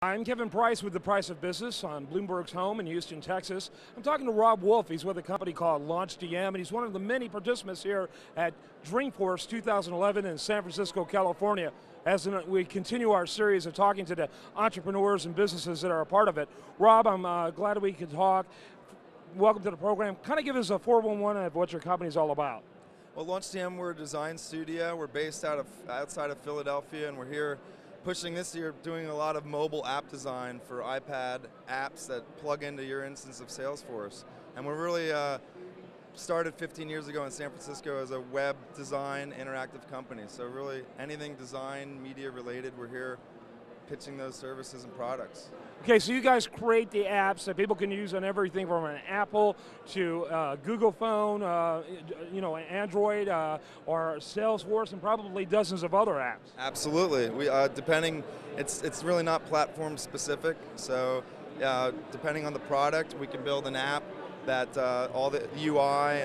I'm Kevin Price with The Price of Business on Bloomberg's home in Houston, Texas. I'm talking to Rob Wolf. He's with a company called LaunchDM, and he's one of the many participants here at Dreamforce 2011 in San Francisco, California. As we continue our series of talking to the entrepreneurs and businesses that are a part of it. Rob, I'm glad we could talk. Welcome to the program. Kind of give us a 411 of what your company's all about. Well, LaunchDM, we're a design studio. We're based outside of Philadelphia, and we're here pushing this year, doing a lot of mobile app design for iPad apps that plug into your instance of Salesforce. And we're really started 15 years ago in San Francisco as a web design interactive company. So really anything design, media related, we're here pitching those services and products. Okay, so you guys create the apps that people can use on everything from an Apple to Google phone, Android, or Salesforce, and probably dozens of other apps. Absolutely. We it's really not platform specific. So depending on the product, we can build an app that all the UI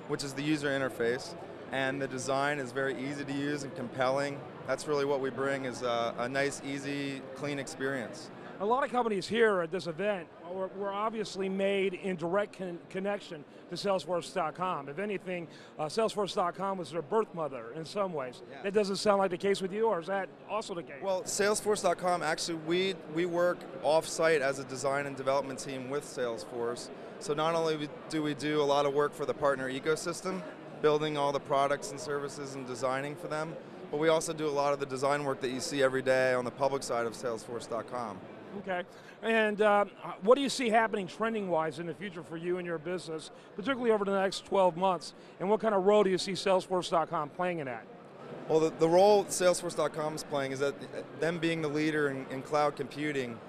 which is the user interface, and the design is very easy to use and compelling. That's really what we bring, is a nice, easy, clean experience. A lot of companies here at this event were obviously made in direct connection to Salesforce.com. If anything, Salesforce.com was their birth mother in some ways. Yeah. That doesn't sound like the case with you, or is that also the case? Well, Salesforce.com, actually, we work off-site as a design and development team with Salesforce. So not only do we do a lot of work for the partner ecosystem, building all the products and services and designing for them, but we also do a lot of the design work that you see every day on the public side of Salesforce.com. Okay, and what do you see happening trending-wise in the future for you and your business, particularly over the next 12 months, and what kind of role do you see Salesforce.com playing in that? Well, the role Salesforce.com is playing is that them being the leader in cloud computing,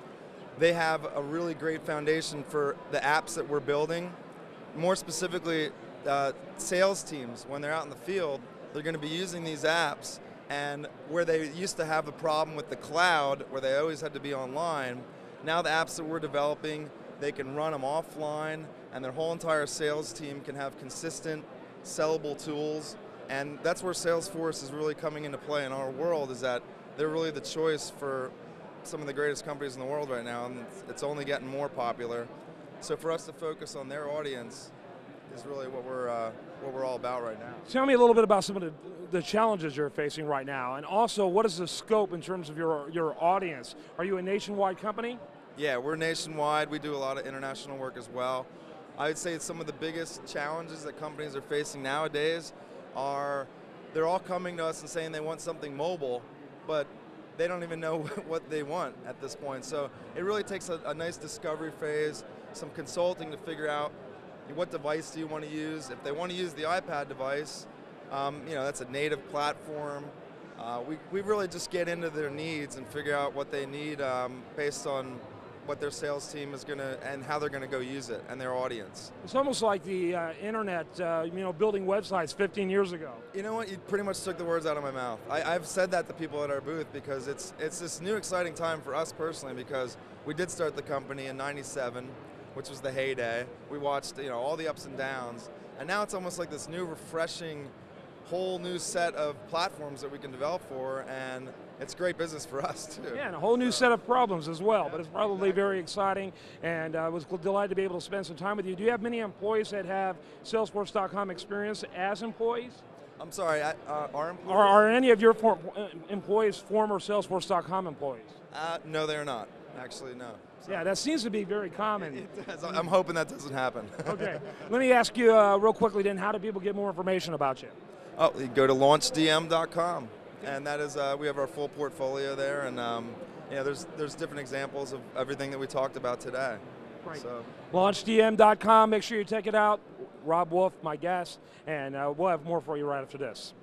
they have a really great foundation for the apps that we're building. More specifically, sales teams, when they're out in the field, they're going to be using these apps. And where they used to have a problem with the cloud, where they always had to be online, now the apps that we're developing, they can run them offline, and their whole entire sales team can have consistent, sellable tools. And that's where Salesforce is really coming into play in our world, is that they're really the choice for some of the greatest companies in the world right now, and it's only getting more popular. So for us to focus on their audience is really what we're all about right now. Tell me a little bit about some of the challenges you're facing right now, and also what is the scope in terms of your audience? Are you a nationwide company? Yeah, we're nationwide. We do a lot of international work as well. I would say some of the biggest challenges that companies are facing nowadays are they're all coming to us and saying they want something mobile, but they don't even know what they want at this point. So it really takes a nice discovery phase, some consulting to figure out what device do you want to use. If they want to use the iPad device, that's a native platform. We really just get into their needs and figure out what they need based on what their sales team is and how they're going to go use it, and their audience. It's almost like the internet, building websites 15 years ago. You know what? You pretty much took the words out of my mouth. I've said that to people at our booth because it's this new exciting time for us personally, because we did start the company in '97. Which was the heyday. We watched all the ups and downs, and now it's almost like this new refreshing whole new set of platforms that we can develop for, and it's great business for us too. Yeah, and a whole new set of problems as well, but it's probably very exciting, and I was delighted to be able to spend some time with you. Do you have many employees that have Salesforce.com experience as employees? I'm sorry, our employees? Are any of your employees former Salesforce.com employees? No, they're not. Actually, no. So. Yeah, that seems to be very common. It does. I'm hoping that doesn't happen. Okay. Let me ask you real quickly then, how do people get more information about you? Oh, you go to launchdm.com, and that is we have our full portfolio there, and there's different examples of everything that we talked about today. Right. So. LaunchDM.com. Make sure you check it out. Rob Wolf, my guest, and we'll have more for you right after this.